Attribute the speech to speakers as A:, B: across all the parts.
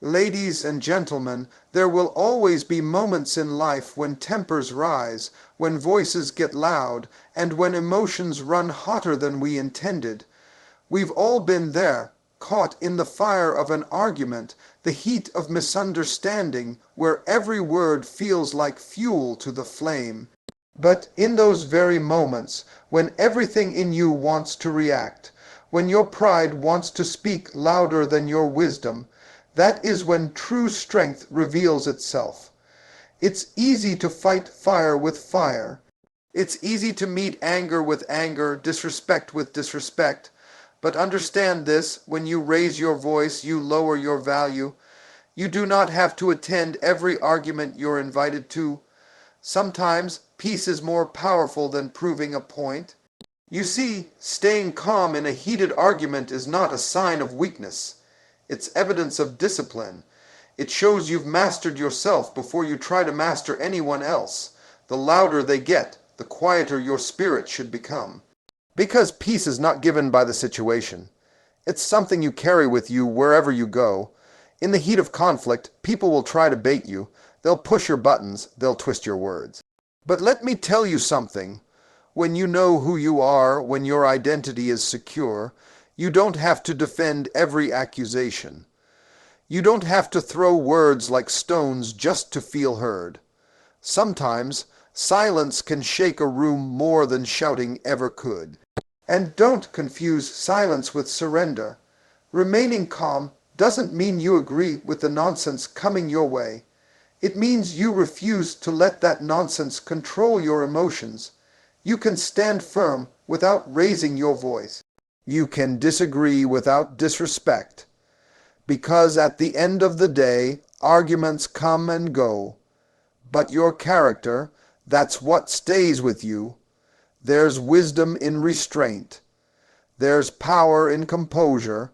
A: Ladies and gentlemen, there will always be moments in life when tempers rise, when voices get loud, and when emotions run hotter than we intended. We've all been there, caught in the fire of an argument, the heat of misunderstanding, where every word feels like fuel to the flame. But in those very moments, when everything in you wants to react, when your pride wants to speak louder than your wisdom, that is when true strength reveals itself. It's easy to fight fire with fire. It's easy to meet anger with anger, disrespect with disrespect. But understand this, when you raise your voice, you lower your value. You do not have to attend every argument you're invited to. Sometimes peace is more powerful than proving a point. You see, staying calm in a heated argument is not a sign of weakness. It's evidence of discipline. It shows you've mastered yourself before you try to master anyone else. The louder they get, the quieter your spirit should become. Because peace is not given by the situation. It's something you carry with you wherever you go. In the heat of conflict, people will try to bait you. They'll push your buttons. They'll twist your words. But let me tell you something. When you know who you are, when your identity is secure, you don't have to defend every accusation. You don't have to throw words like stones just to feel heard. Sometimes, silence can shake a room more than shouting ever could. And don't confuse silence with surrender. Remaining calm doesn't mean you agree with the nonsense coming your way. It means you refuse to let that nonsense control your emotions. You can stand firm without raising your voice. You can disagree without disrespect. Because at the end of the day, arguments come and go. But your character, that's what stays with you. There's wisdom in restraint. There's power in composure.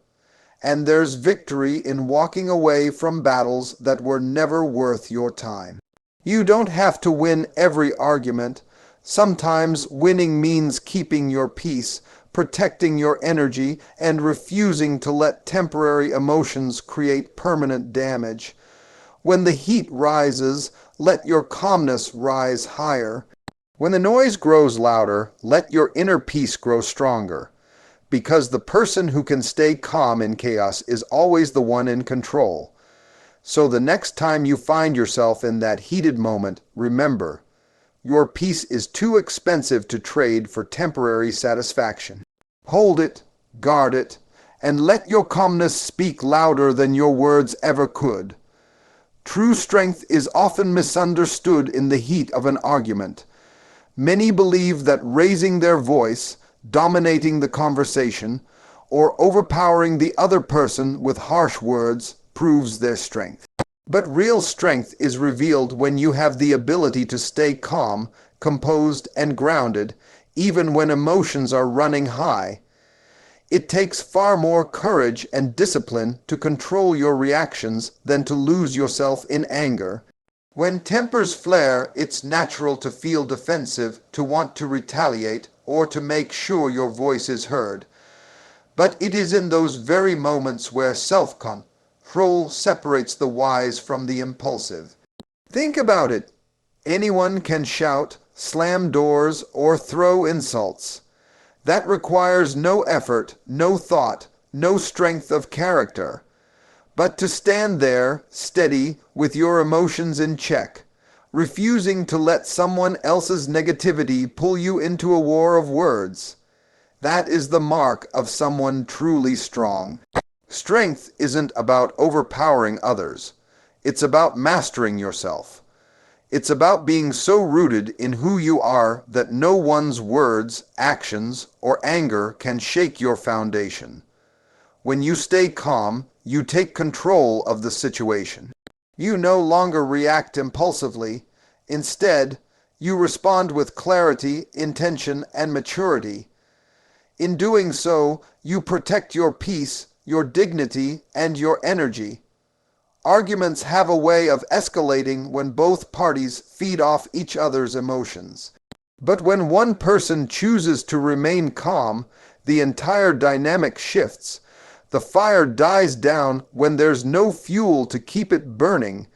A: And there's victory in walking away from battles that were never worth your time. You don't have to win every argument. Sometimes winning means keeping your peace, protecting your energy, and refusing to let temporary emotions create permanent damage. When the heat rises, let your calmness rise higher. When the noise grows louder, let your inner peace grow stronger. Because the person who can stay calm in chaos is always the one in control. So the next time you find yourself in that heated moment, remember, your peace is too expensive to trade for temporary satisfaction. Hold it, guard it, and let your calmness speak louder than your words ever could. True strength is often misunderstood in the heat of an argument. Many believe that raising their voice, dominating the conversation, or overpowering the other person with harsh words proves their strength. But real strength is revealed when you have the ability to stay calm, composed, and grounded, even when emotions are running high. It takes far more courage and discipline to control your reactions than to lose yourself in anger. When tempers flare, it's natural to feel defensive, to want to retaliate, or to make sure your voice is heard. But it is in those very moments where self-control separates the wise from the impulsive. Think about it. Anyone can shout, slam doors, or throw insults. That requires no effort, no thought, no strength of character. But to stand there, steady, with your emotions in check, refusing to let someone else's negativity pull you into a war of words, that is the mark of someone truly strong. Strength isn't about overpowering others. It's about mastering yourself. It's about being so rooted in who you are that no one's words, actions, or anger can shake your foundation. When you stay calm, you take control of the situation. You no longer react impulsively. Instead, you respond with clarity, intention, and maturity. In doing so, you protect your peace, your dignity, and your energy. Arguments have a way of escalating when both parties feed off each other's emotions. But when one person chooses to remain calm, the entire dynamic shifts. The fire dies down when there's no fuel to keep it burning.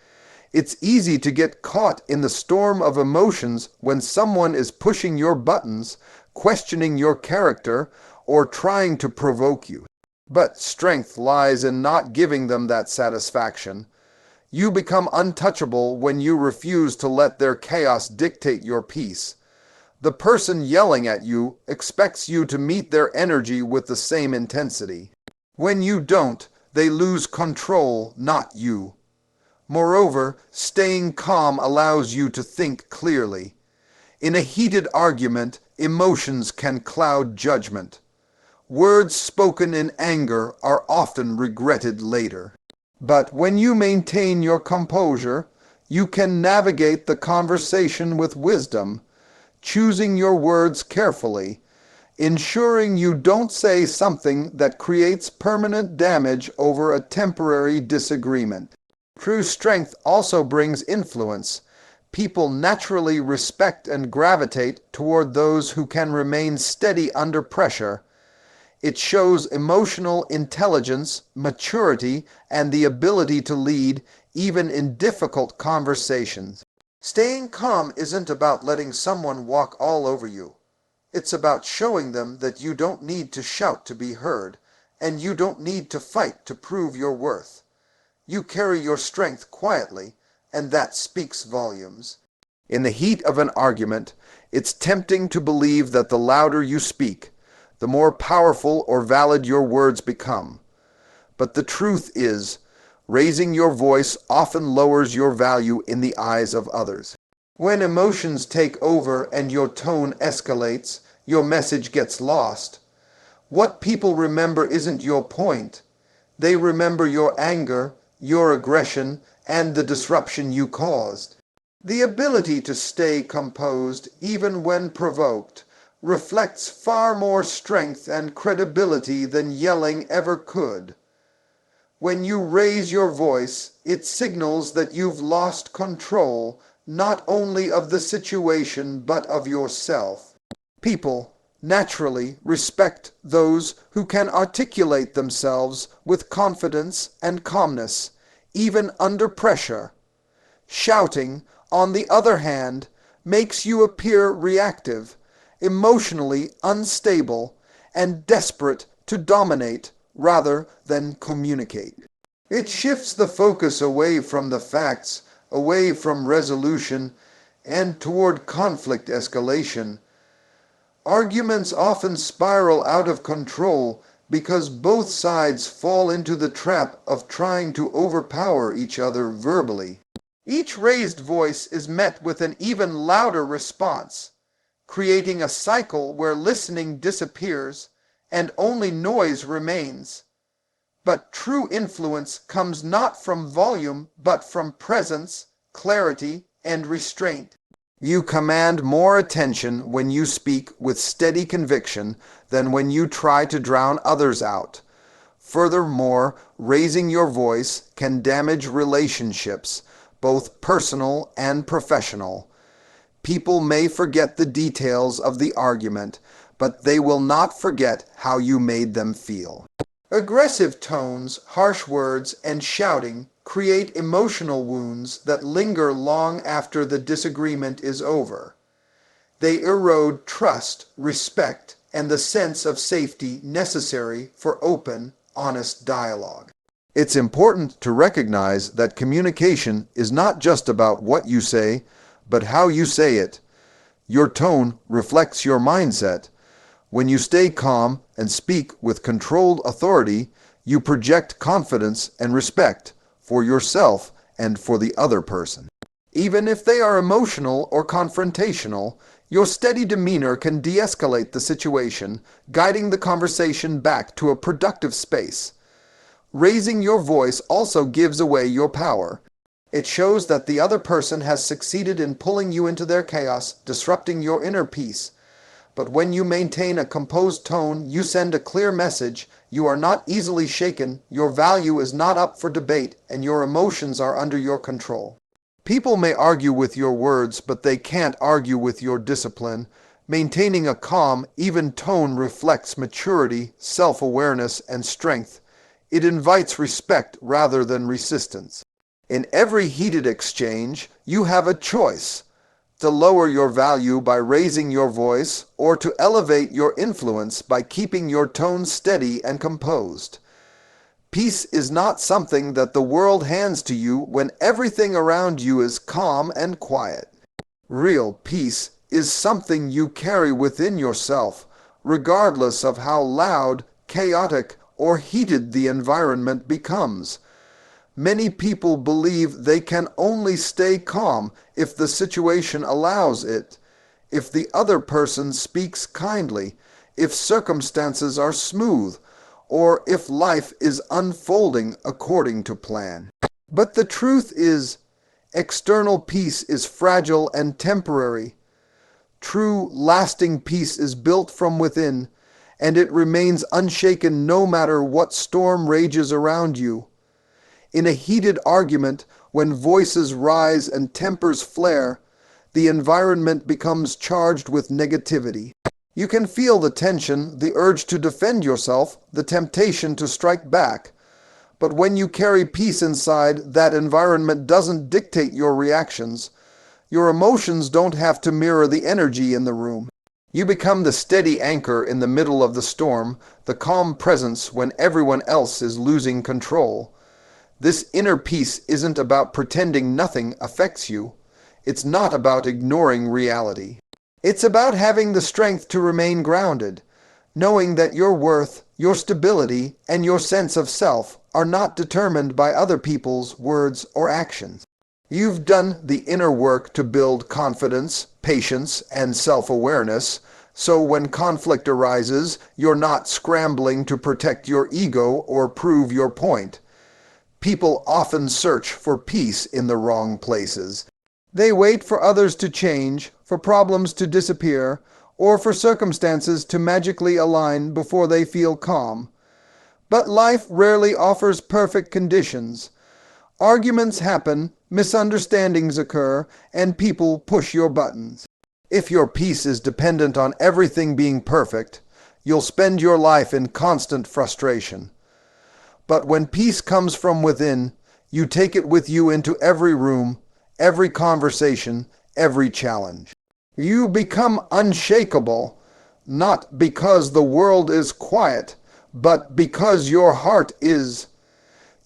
A: It's easy to get caught in the storm of emotions when someone is pushing your buttons, questioning your character, or trying to provoke you. But strength lies in not giving them that satisfaction. You become untouchable when you refuse to let their chaos dictate your peace. The person yelling at you expects you to meet their energy with the same intensity. When you don't, they lose control, not you. Moreover, staying calm allows you to think clearly. In a heated argument, emotions can cloud judgment. Words spoken in anger are often regretted later. But when you maintain your composure, you can navigate the conversation with wisdom, choosing your words carefully, ensuring you don't say something that creates permanent damage over a temporary disagreement. True strength also brings influence. People naturally respect and gravitate toward those who can remain steady under pressure. It shows emotional intelligence, maturity, and the ability to lead, even in difficult conversations. Staying calm isn't about letting someone walk all over you. It's about showing them that you don't need to shout to be heard, and you don't need to fight to prove your worth. You carry your strength quietly, and that speaks volumes. In the heat of an argument, it's tempting to believe that the louder you speak, the more powerful or valid your words become. But the truth is, raising your voice often lowers your value in the eyes of others. When emotions take over and your tone escalates, your message gets lost. What people remember isn't your point. They remember your anger, your aggression, and the disruption you caused. The ability to stay composed, even when provoked, reflects far more strength and credibility than yelling ever could. When you raise your voice, it signals that you've lost control, not only of the situation, but of yourself. People naturally respect those who can articulate themselves with confidence and calmness, even under pressure. Shouting, on the other hand, makes you appear reactive, emotionally unstable, and desperate to dominate rather than communicate. It shifts the focus away from the facts, away from resolution, and toward conflict escalation. Arguments often spiral out of control because both sides fall into the trap of trying to overpower each other verbally. Each raised voice is met with an even louder response, creating a cycle where listening disappears and only noise remains. But true influence comes not from volume, but from presence, clarity, and restraint. You command more attention when you speak with steady conviction than when you try to drown others out. Furthermore, raising your voice can damage relationships, both personal and professional. People may forget the details of the argument, but they will not forget how you made them feel. Aggressive tones, harsh words, and shouting create emotional wounds that linger long after the disagreement is over. They erode trust, respect, and the sense of safety necessary for open, honest dialogue. It's important to recognize that communication is not just about what you say, but how you say it. Your tone reflects your mindset. When you stay calm and speak with controlled authority, you project confidence and respect for yourself and for the other person. Even if they are emotional or confrontational, your steady demeanor can de-escalate the situation, guiding the conversation back to a productive space. Raising your voice also gives away your power. It shows that the other person has succeeded in pulling you into their chaos, disrupting your inner peace. But when you maintain a composed tone, you send a clear message. You are not easily shaken, your value is not up for debate, and your emotions are under your control. People may argue with your words, but they can't argue with your discipline. Maintaining a calm, even tone reflects maturity, self-awareness, and strength. It invites respect rather than resistance. In every heated exchange, you have a choice: to lower your value by raising your voice, or to elevate your influence by keeping your tone steady and composed. Peace is not something that the world hands to you when everything around you is calm and quiet. Real peace is something you carry within yourself, regardless of how loud, chaotic, or heated the environment becomes. Many people believe they can only stay calm if the situation allows it, if the other person speaks kindly, if circumstances are smooth, or if life is unfolding according to plan. But the truth is, external peace is fragile and temporary. True, lasting peace is built from within, and it remains unshaken no matter what storm rages around you. In a heated argument, when voices rise and tempers flare, the environment becomes charged with negativity. You can feel the tension, the urge to defend yourself, the temptation to strike back. But when you carry peace inside, that environment doesn't dictate your reactions. Your emotions don't have to mirror the energy in the room. You become the steady anchor in the middle of the storm, the calm presence when everyone else is losing control. This inner peace isn't about pretending nothing affects you. It's not about ignoring reality. It's about having the strength to remain grounded, knowing that your worth, your stability, and your sense of self are not determined by other people's words or actions. You've done the inner work to build confidence, patience, and self-awareness, so when conflict arises, you're not scrambling to protect your ego or prove your point. People often search for peace in the wrong places. They wait for others to change, for problems to disappear, or for circumstances to magically align before they feel calm. But life rarely offers perfect conditions. Arguments happen, misunderstandings occur, and people push your buttons. If your peace is dependent on everything being perfect, you'll spend your life in constant frustration. But when peace comes from within, you take it with you into every room, every conversation, every challenge. You become unshakable, not because the world is quiet, but because your heart is.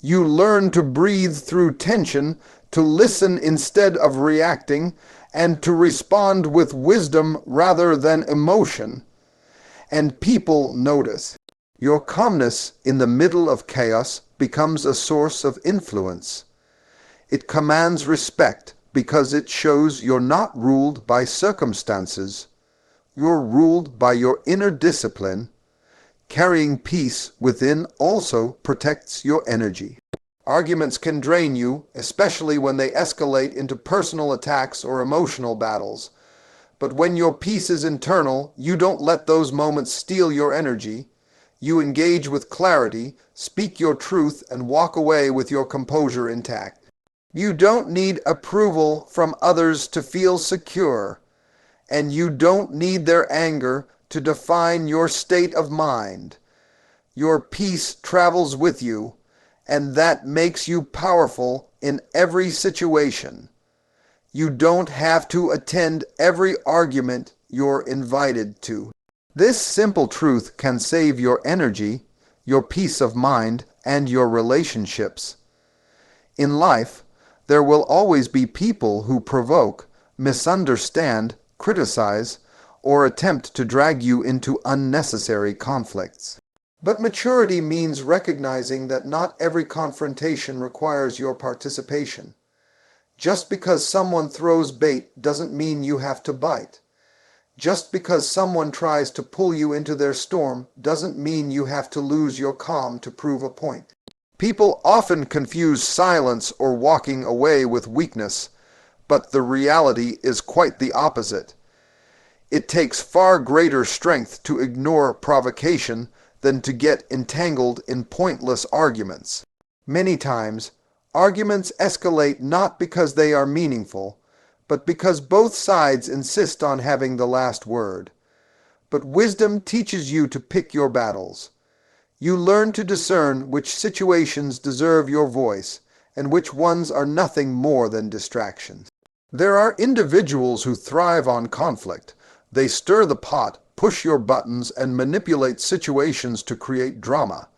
A: You learn to breathe through tension, to listen instead of reacting, and to respond with wisdom rather than emotion. And people notice. Your calmness in the middle of chaos becomes a source of influence. It commands respect because it shows you're not ruled by circumstances. You're ruled by your inner discipline. Carrying peace within also protects your energy. Arguments can drain you, especially when they escalate into personal attacks or emotional battles. But when your peace is internal, you don't let those moments steal your energy. You engage with clarity, speak your truth, and walk away with your composure intact. You don't need approval from others to feel secure, and you don't need their anger to define your state of mind. Your peace travels with you, and that makes you powerful in every situation. You don't have to attend every argument you're invited to. This simple truth can save your energy, your peace of mind, and your relationships. In life, there will always be people who provoke, misunderstand, criticize, or attempt to drag you into unnecessary conflicts. But maturity means recognizing that not every confrontation requires your participation. Just because someone throws bait doesn't mean you have to bite. Just because someone tries to pull you into their storm doesn't mean you have to lose your calm to prove a point. People often confuse silence or walking away with weakness, but the reality is quite the opposite. It takes far greater strength to ignore provocation than to get entangled in pointless arguments. Many times, arguments escalate not because they are meaningful, but because both sides insist on having the last word. But wisdom teaches you to pick your battles. You learn to discern which situations deserve your voice and which ones are nothing more than distractions. There are individuals who thrive on conflict. They stir the pot, push your buttons, and manipulate situations to create drama.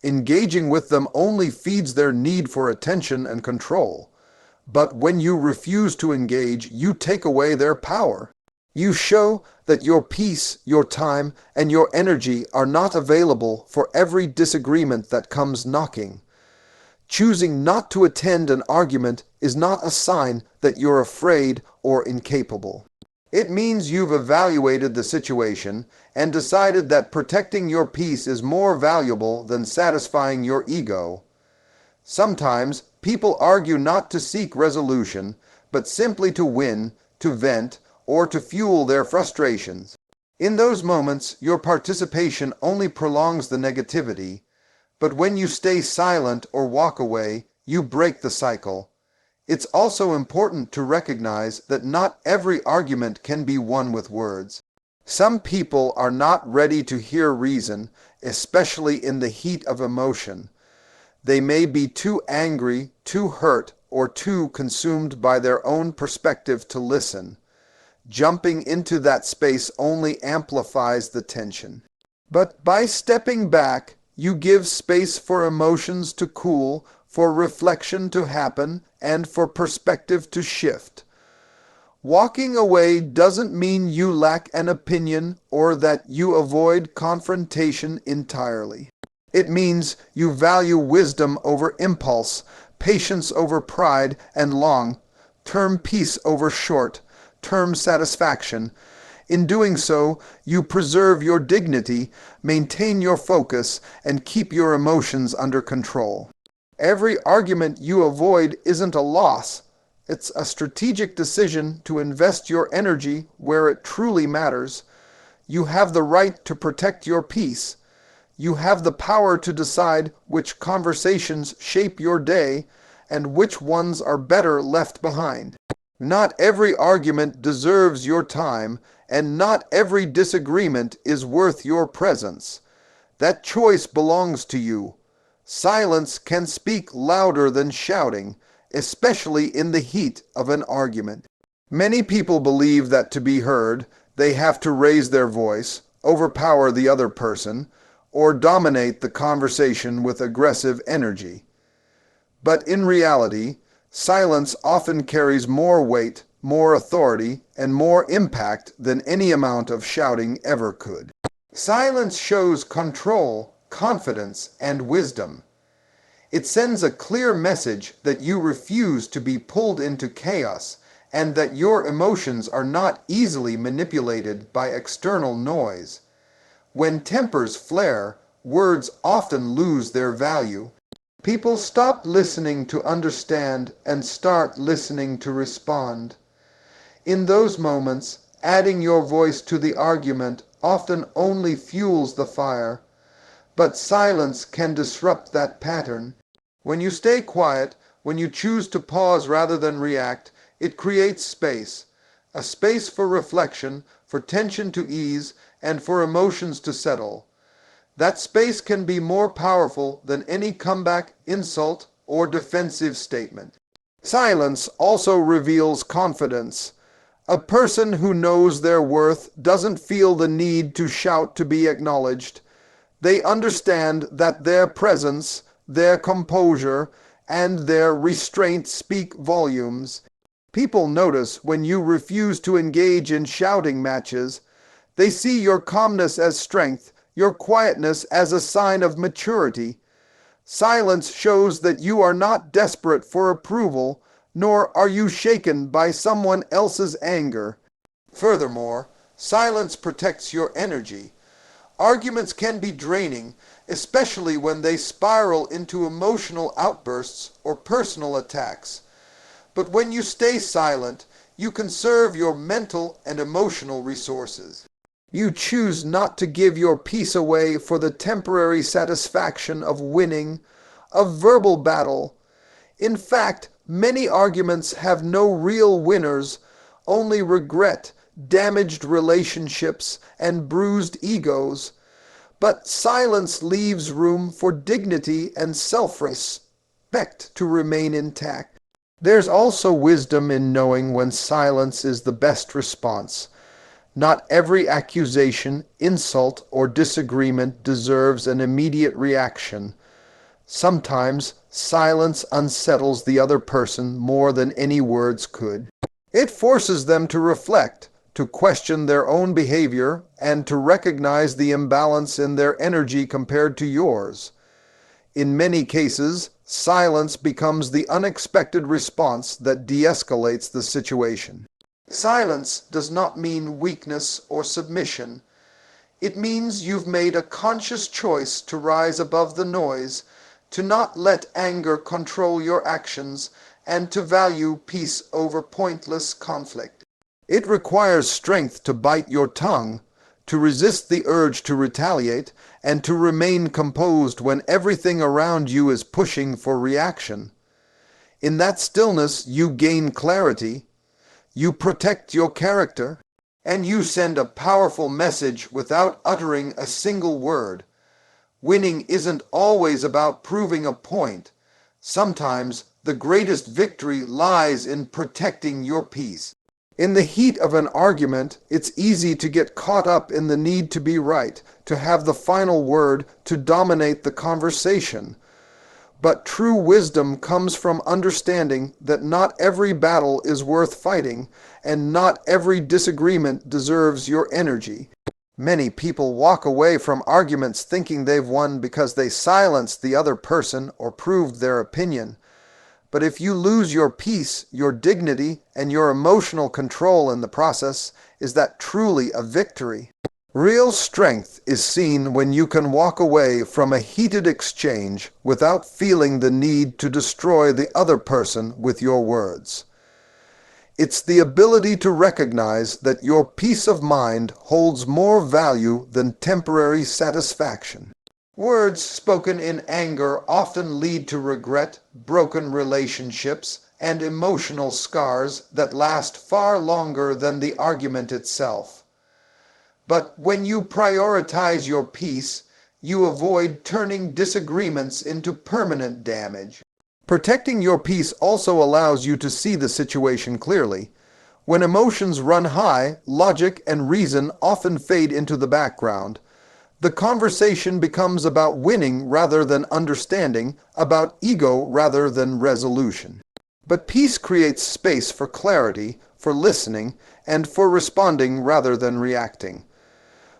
A: Engaging with them only feeds their need for attention and control. But when you refuse to engage, you take away their power. You show that your peace, your time, and your energy are not available for every disagreement that comes knocking. Choosing not to attend an argument is not a sign that you're afraid or incapable. It means you've evaluated the situation and decided that protecting your peace is more valuable than satisfying your ego. Sometimes people argue not to seek resolution, but simply to win, to vent, or to fuel their frustrations. In those moments, your participation only prolongs the negativity, but when you stay silent or walk away, you break the cycle. It's also important to recognize that not every argument can be won with words. Some people are not ready to hear reason, especially in the heat of emotion. They may be too angry, too hurt, or too consumed by their own perspective to listen. Jumping into that space only amplifies the tension. But by stepping back, you give space for emotions to cool, for reflection to happen, and for perspective to shift. Walking away doesn't mean you lack an opinion or that you avoid confrontation entirely. It means you value wisdom over impulse, patience over pride, and long-term peace over short-term satisfaction. In doing so, you preserve your dignity, maintain your focus, and keep your emotions under control. Every argument you avoid isn't a loss. It's a strategic decision to invest your energy where it truly matters. You have the right to protect your peace. You have the power to decide which conversations shape your day and which ones are better left behind. Not every argument deserves your time, and not every disagreement is worth your presence. That choice belongs to you. Silence can speak louder than shouting, especially in the heat of an argument. Many people believe that to be heard, they have to raise their voice, overpower the other person, or dominate the conversation with aggressive energy. But in reality, silence often carries more weight, more authority, and more impact than any amount of shouting ever could. Silence shows control, confidence, and wisdom. It sends a clear message that you refuse to be pulled into chaos and that your emotions are not easily manipulated by external noise. When tempers flare, words often lose their value. People stop listening to understand and start listening to respond. In those moments, adding your voice to the argument often only fuels the fire, but silence can disrupt that pattern. When you stay quiet, when you choose to pause rather than react, it creates space. A space for reflection, for tension to ease, and for emotions to settle. That space can be more powerful than any comeback, insult, or defensive statement. Silence also reveals confidence. A person who knows their worth doesn't feel the need to shout to be acknowledged. They understand that their presence, their composure, and their restraint speak volumes. People notice when you refuse to engage in shouting matches. They see your calmness as strength, your quietness as a sign of maturity. Silence shows that you are not desperate for approval, nor are you shaken by someone else's anger. Furthermore, silence protects your energy. Arguments can be draining, especially when they spiral into emotional outbursts or personal attacks. But when you stay silent, you conserve your mental and emotional resources. You choose not to give your peace away for the temporary satisfaction of winning, of verbal battle. In fact, many arguments have no real winners, only regret, damaged relationships, and bruised egos. But silence leaves room for dignity and self-respect to remain intact. There's also wisdom in knowing when silence is the best response. Not every accusation, insult, or disagreement deserves an immediate reaction. Sometimes silence unsettles the other person more than any words could. It forces them to reflect, to question their own behavior, and to recognize the imbalance in their energy compared to yours. In many cases, silence becomes the unexpected response that de-escalates the situation. Silence does not mean weakness or submission. It means you've made a conscious choice to rise above the noise, to not let anger control your actions, and to value peace over pointless conflict. It requires strength to bite your tongue, to resist the urge to retaliate, and to remain composed when everything around you is pushing for reaction. In that stillness, you gain clarity, you protect your character, and you send a powerful message without uttering a single word. Winning isn't always about proving a point. Sometimes the greatest victory lies in protecting your peace. In the heat of an argument, it's easy to get caught up in the need to be right, to have the final word, to dominate the conversation. But true wisdom comes from understanding that not every battle is worth fighting, and not every disagreement deserves your energy. Many people walk away from arguments thinking they've won because they silenced the other person or proved their opinion. But if you lose your peace, your dignity, and your emotional control in the process, is that truly a victory? Real strength is seen when you can walk away from a heated exchange without feeling the need to destroy the other person with your words. It's the ability to recognize that your peace of mind holds more value than temporary satisfaction. Words spoken in anger often lead to regret, broken relationships, and emotional scars that last far longer than the argument itself. But when you prioritize your peace, you avoid turning disagreements into permanent damage. Protecting your peace also allows you to see the situation clearly. When emotions run high, logic and reason often fade into the background. The conversation becomes about winning rather than understanding, about ego rather than resolution. But peace creates space for clarity, for listening, and for responding rather than reacting.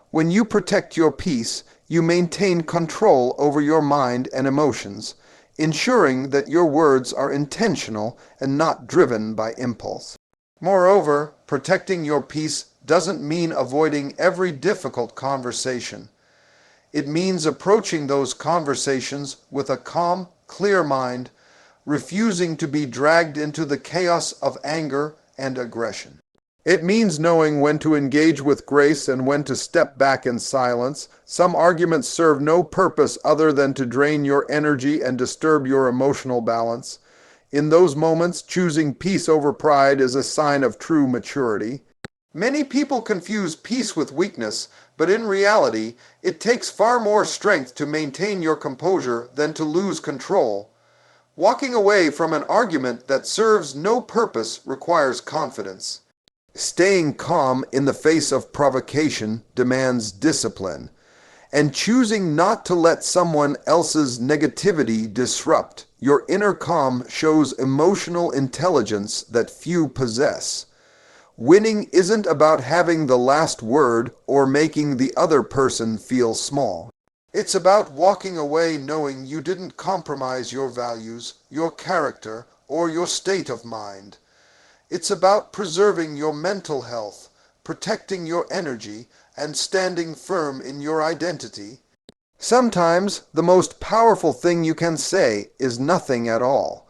A: When you protect your peace, you maintain control over your mind and emotions, ensuring that your words are intentional and not driven by impulse. Moreover, protecting your peace doesn't mean avoiding every difficult conversation. It means approaching those conversations with a calm, clear mind, refusing to be dragged into the chaos of anger and aggression. It means knowing when to engage with grace and when to step back in silence. Some arguments serve no purpose other than to drain your energy and disturb your emotional balance. In those moments, choosing peace over pride is a sign of true maturity. Many people confuse peace with weakness, but in reality, it takes far more strength to maintain your composure than to lose control. Walking away from an argument that serves no purpose requires confidence. Staying calm in the face of provocation demands discipline, and choosing not to let someone else's negativity disrupt your inner calm shows emotional intelligence that few possess. Winning isn't about having the last word or making the other person feel small. It's about walking away knowing you didn't compromise your values, your character, or your state of mind. It's about preserving your mental health, protecting your energy, and standing firm in your identity. Sometimes the most powerful thing you can say is nothing at all.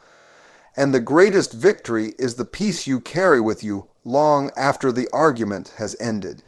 A: And the greatest victory is the peace you carry with you long after the argument has ended.